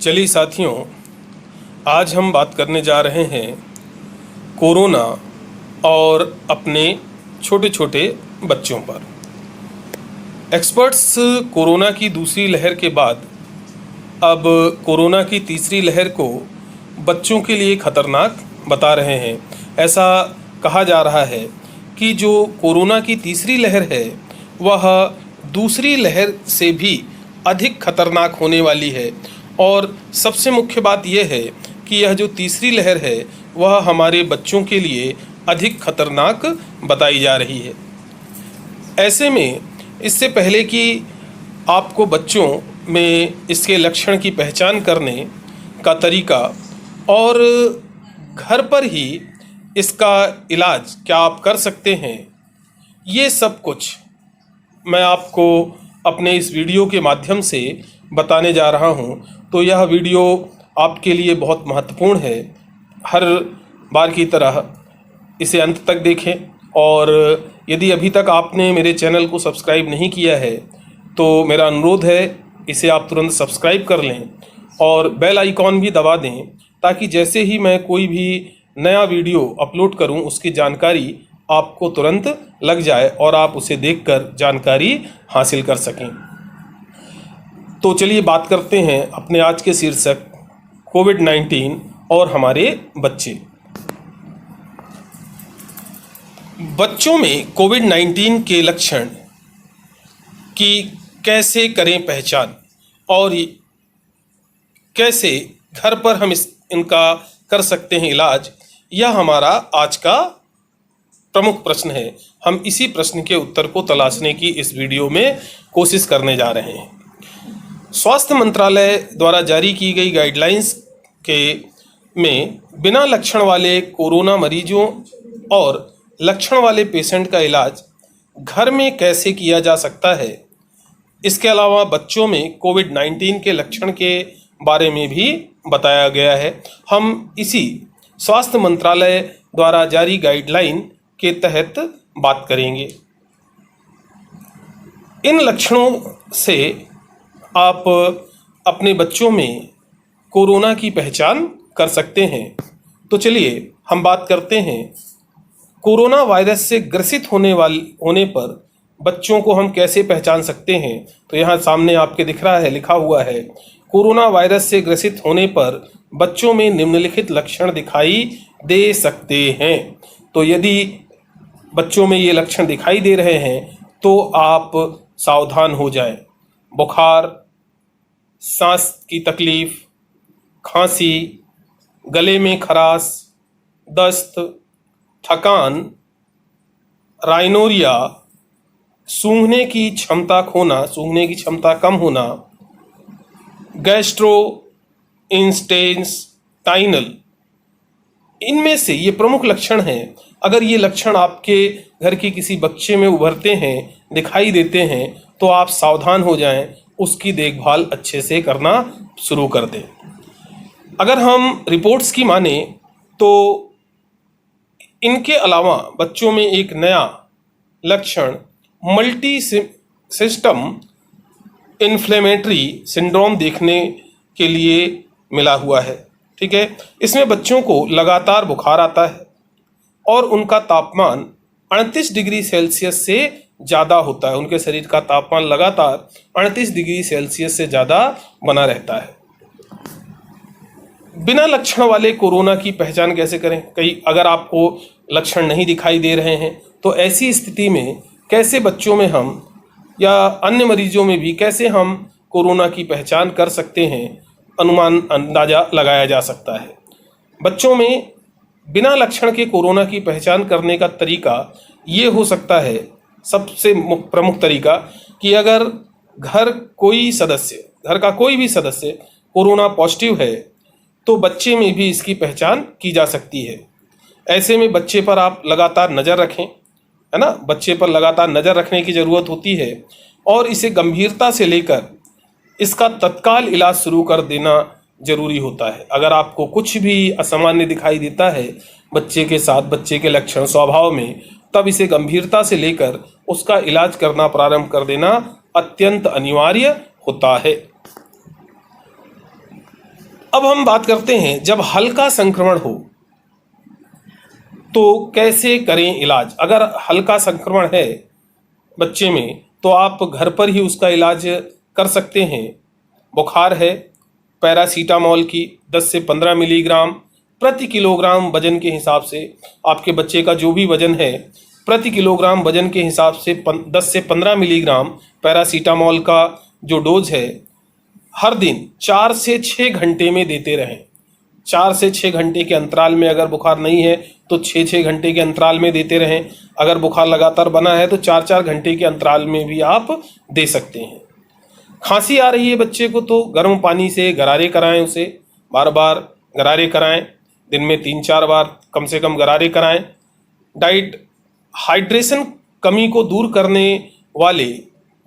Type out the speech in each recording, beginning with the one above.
चलिए साथियों, आज हम बात करने जा रहे हैं कोरोना और अपने छोटे छोटे बच्चों पर। एक्सपर्ट्स कोरोना की दूसरी लहर के बाद अब कोरोना की तीसरी लहर को बच्चों के लिए खतरनाक बता रहे हैं। ऐसा कहा जा रहा है कि जो कोरोना की तीसरी लहर है वह दूसरी लहर से भी अधिक खतरनाक होने वाली है। और सबसे मुख्य बात यह है कि यह जो तीसरी लहर है वह हमारे बच्चों के लिए अधिक खतरनाक बताई जा रही है। ऐसे में इससे पहले कि आपको बच्चों में इसके लक्षण की पहचान करने का तरीका और घर पर ही इसका इलाज क्या आप कर सकते हैं, ये सब कुछ मैं आपको अपने इस वीडियो के माध्यम से बताने जा रहा हूं। तो यह वीडियो आपके लिए बहुत महत्वपूर्ण है। हर बार की तरह इसे अंत तक देखें और यदि अभी तक आपने मेरे चैनल को सब्सक्राइब नहीं किया है तो मेरा अनुरोध है इसे आप तुरंत सब्सक्राइब कर लें और बेल आइकॉन भी दबा दें, ताकि जैसे ही मैं कोई भी नया वीडियो अपलोड करूं उसकी जानकारी आपको तुरंत लग जाए और आप उसे देखकर जानकारी हासिल कर सकें। तो चलिए बात करते हैं अपने आज के शीर्षक कोविड-19 और हमारे बच्चे। बच्चों में कोविड-19 के लक्षण की कैसे करें पहचान और कैसे घर पर हम इनका कर सकते हैं इलाज, यह हमारा आज का प्रमुख प्रश्न है। हम इसी प्रश्न के उत्तर को तलाशने की इस वीडियो में कोशिश करने जा रहे हैं। स्वास्थ्य मंत्रालय द्वारा जारी की गई गाइडलाइंस में बिना लक्षण वाले कोरोना मरीजों और लक्षण वाले पेशेंट का इलाज घर में कैसे किया जा सकता है, इसके अलावा बच्चों में कोविड-19 के लक्षण के बारे में भी बताया गया है। हम इसी स्वास्थ्य मंत्रालय द्वारा जारी गाइडलाइन के तहत बात करेंगे। इन लक्षणों से आप अपने बच्चों में कोरोना की पहचान कर सकते हैं। तो चलिए हम बात करते हैं कोरोना वायरस से ग्रसित होने पर बच्चों को हम कैसे पहचान सकते हैं। तो यहाँ सामने आपके दिख रहा है, लिखा हुआ है, कोरोना वायरस से ग्रसित होने पर बच्चों में निम्नलिखित लक्षण दिखाई दे सकते हैं। तो यदि बच्चों में ये लक्षण दिखाई दे रहे हैं तो आप सावधान हो जाएं। बुखार, सांस की तकलीफ, खांसी, गले में खराश, दस्त, थकान, राइनोरिया, सूंघने की क्षमता खोना, सूंघने की क्षमता कम होना, गैस्ट्रोइंटेस्टाइनल, इनमें से ये प्रमुख लक्षण हैं। अगर ये लक्षण आपके घर के किसी बच्चे में उभरते हैं, दिखाई देते हैं, तो आप सावधान हो जाएं, उसकी देखभाल अच्छे से करना शुरू कर दें। अगर हम रिपोर्ट्स की माने तो इनके अलावा बच्चों में एक नया लक्षण मल्टी सिस्टम इन्फ्लेमेटरी सिंड्रोम देखने के लिए मिला हुआ है। ठीक है, इसमें बच्चों को लगातार बुखार आता है और उनका तापमान 38 डिग्री सेल्सियस से ज़्यादा होता है। उनके शरीर का तापमान लगातार 38 डिग्री सेल्सियस से ज़्यादा बना रहता है। बिना लक्षण वाले कोरोना की पहचान कैसे करें? अगर आपको लक्षण नहीं दिखाई दे रहे हैं तो ऐसी स्थिति में कैसे बच्चों में हम या अन्य मरीजों में भी कैसे हम कोरोना की पहचान कर सकते हैं, अंदाजा लगाया जा सकता है। बच्चों में बिना लक्षण के कोरोना की पहचान करने का तरीका ये हो सकता है, सबसे प्रमुख तरीका, कि अगर घर का कोई भी सदस्य कोरोना पॉजिटिव है तो बच्चे में भी इसकी पहचान की जा सकती है। ऐसे में बच्चे पर आप लगातार नज़र रखें, है ना, बच्चे पर लगातार नज़र रखने की ज़रूरत होती है और इसे गंभीरता से लेकर इसका तत्काल इलाज शुरू कर देना ज़रूरी होता है। अगर आपको कुछ भी असामान्य दिखाई देता है बच्चे के साथ, बच्चे के लक्षण स्वभाव में, तब इसे गंभीरता से लेकर उसका इलाज करना प्रारंभ कर देना अत्यंत अनिवार्य होता है। अब हम बात करते हैं, जब हल्का संक्रमण हो तो कैसे करें इलाज। अगर हल्का संक्रमण है बच्चे में तो आप घर पर ही उसका इलाज कर सकते हैं। बुखार है, पैरासीटामोल की 10 से 15 मिलीग्राम प्रति किलोग्राम वजन के हिसाब से, आपके बच्चे का जो भी वजन है प्रति किलोग्राम वजन के हिसाब से 10 से 15 मिलीग्राम पैरासीटामोल का जो डोज है हर दिन 4 से 6 घंटे में देते रहें। 4 से 6 घंटे के अंतराल में, अगर बुखार नहीं है तो 6-6 घंटे के अंतराल में देते रहें। अगर बुखार लगातार बना है तो 4-4 घंटे के अंतराल में भी आप दे सकते हैं। खांसी आ रही है बच्चे को तो गर्म पानी से गरारे कराएं, उसे बार बार गरारे कराएं, दिन में 3-4 बार कम से कम गरारे कराएं। डाइट हाइड्रेशन कमी को दूर करने वाले,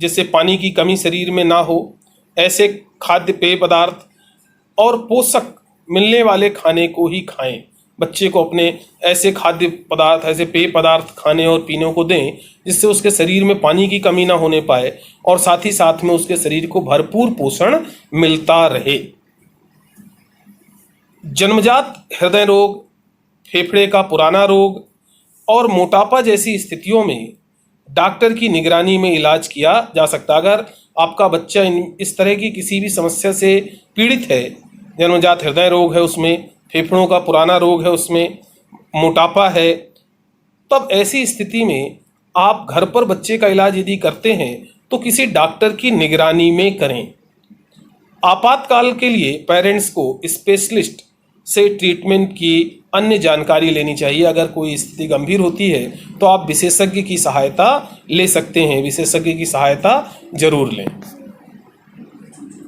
जिससे पानी की कमी शरीर में ना हो, ऐसे खाद्य पेय पदार्थ और पोषक मिलने वाले खाने को ही खाएं। बच्चे को अपने ऐसे खाद्य पदार्थ, ऐसे पेय पदार्थ खाने और पीने को दें जिससे उसके शरीर में पानी की कमी ना होने पाए और साथ ही साथ में उसके शरीर को भरपूर पोषण मिलता रहे। जन्मजात हृदय रोग, फेफड़े का पुराना रोग और मोटापा जैसी स्थितियों में डॉक्टर की निगरानी में इलाज किया जा सकता। अगर आपका बच्चा इस तरह की किसी भी समस्या से पीड़ित है, जन्मजात हृदय रोग है उसमें, फेफड़ों का पुराना रोग है उसमें, मोटापा है, तब ऐसी स्थिति में आप घर पर बच्चे का इलाज यदि करते हैं तो किसी डॉक्टर की निगरानी में करें। आपातकाल के लिए पेरेंट्स को स्पेशलिस्ट से ट्रीटमेंट की अन्य जानकारी लेनी चाहिए। अगर कोई स्थिति गंभीर होती है तो आप विशेषज्ञ की सहायता ले सकते हैं, विशेषज्ञ की सहायता जरूर लें।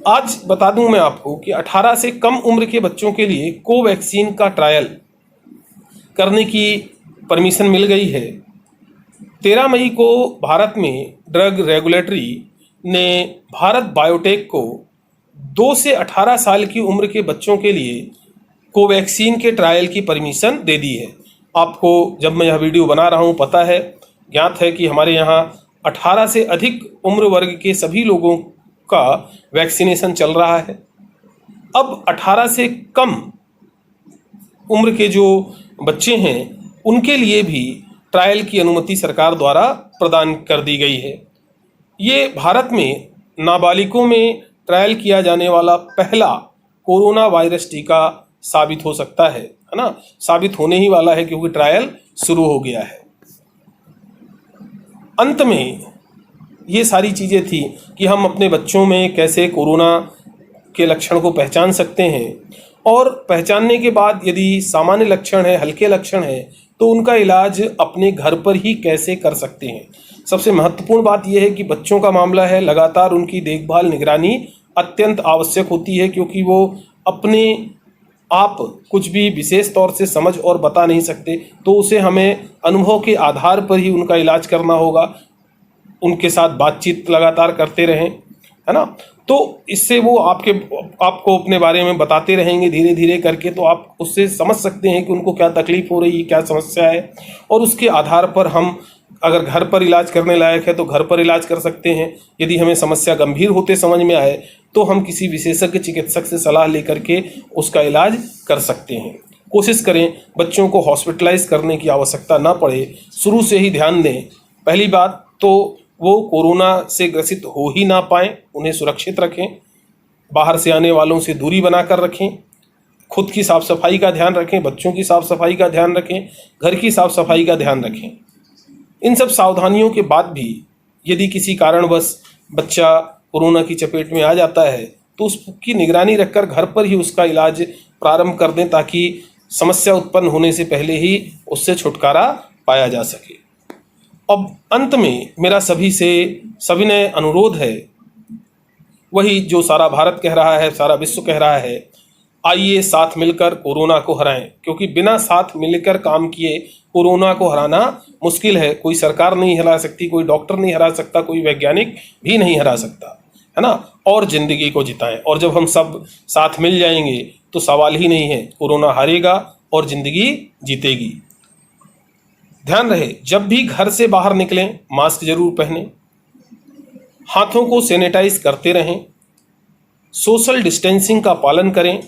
आज बता दूं मैं आपको कि 18 से कम उम्र के बच्चों के लिए कोवैक्सीन का ट्रायल करने की परमिशन मिल गई है। 13 मई को भारत में ड्रग रेगुलेटरी ने भारत बायोटेक को 2 से 18 साल की उम्र के बच्चों के लिए कोवैक्सीन के ट्रायल की परमिशन दे दी है। आपको जब मैं यह वीडियो बना रहा हूँ पता है, ज्ञात है कि हमारे यहाँ 18 से अधिक उम्र वर्ग के सभी लोगों का वैक्सीनेशन चल रहा है। अब 18 से कम उम्र के जो बच्चे हैं उनके लिए भी ट्रायल की अनुमति सरकार द्वारा प्रदान कर दी गई है। ये भारत में नाबालिगों में ट्रायल किया जाने वाला पहला कोरोना वायरस टीका साबित हो सकता है ना, साबित होने ही वाला है क्योंकि ट्रायल शुरू हो गया है। अंत में ये सारी चीज़ें थी कि हम अपने बच्चों में कैसे कोरोना के लक्षण को पहचान सकते हैं और पहचानने के बाद यदि सामान्य लक्षण है, हल्के लक्षण है, तो उनका इलाज अपने घर पर ही कैसे कर सकते हैं। सबसे महत्वपूर्ण बात यह है कि बच्चों का मामला है, लगातार उनकी देखभाल, निगरानी अत्यंत आवश्यक होती है क्योंकि वो अपने आप कुछ भी विशेष तौर से समझ और बता नहीं सकते, तो उसे हमें अनुभव के आधार पर ही उनका इलाज करना होगा। उनके साथ बातचीत लगातार करते रहें, है ना, तो इससे वो आपको अपने बारे में बताते रहेंगे धीरे धीरे करके, तो आप उससे समझ सकते हैं कि उनको क्या तकलीफ हो रही है, क्या समस्या है, और उसके आधार पर हम अगर घर पर इलाज करने लायक है तो घर पर इलाज कर सकते हैं। यदि हमें समस्या गंभीर होते समझ में आए तो हम किसी विशेषज्ञ चिकित्सक से सलाह लेकर के उसका इलाज कर सकते हैं। कोशिश करें बच्चों को हॉस्पिटलाइज करने की आवश्यकता ना पड़े, शुरू से ही ध्यान दें। पहली बात तो वो कोरोना से ग्रसित हो ही ना पाएँ, उन्हें सुरक्षित रखें, बाहर से आने वालों से दूरी बनाकर रखें, खुद की साफ़ सफाई का ध्यान रखें, बच्चों की साफ़ सफाई का ध्यान रखें, घर की साफ़ सफाई का ध्यान रखें। इन सब सावधानियों के बाद भी यदि किसी कारणवश बच्चा कोरोना की चपेट में आ जाता है तो उसकी निगरानी रखकर घर पर ही उसका इलाज प्रारंभ कर दें ताकि समस्या उत्पन्न होने से पहले ही उससे छुटकारा पाया जा सके। अब अंत में मेरा सविनय अनुरोध है, वही जो सारा भारत कह रहा है, सारा विश्व कह रहा है, आइए साथ मिलकर कोरोना को हराएं, क्योंकि बिना साथ मिलकर काम किए कोरोना को हराना मुश्किल है। कोई सरकार नहीं हरा सकती, कोई डॉक्टर नहीं हरा सकता, कोई वैज्ञानिक भी नहीं हरा सकता, है ना। और जिंदगी को जिताएं, और जब हम सब साथ मिल जाएंगे तो सवाल ही नहीं है, कोरोना हारेगा और जिंदगी जीतेगी। ध्यान रहे, जब भी घर से बाहर निकलें मास्क जरूर पहनें, हाथों को सैनिटाइज करते रहें, सोशल डिस्टेंसिंग का पालन करें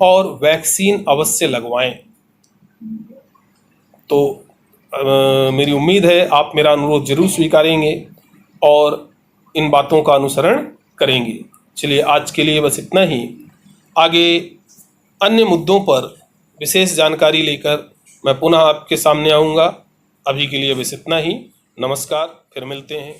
और वैक्सीन अवश्य लगवाएं। तो मेरी उम्मीद है आप मेरा अनुरोध जरूर स्वीकारेंगे और इन बातों का अनुसरण करेंगे। चलिए आज के लिए बस इतना ही। आगे अन्य मुद्दों पर विशेष जानकारी लेकर मैं पुनः आपके सामने आऊँगा। अभी के लिए बस इतना ही। नमस्कार, फिर मिलते हैं।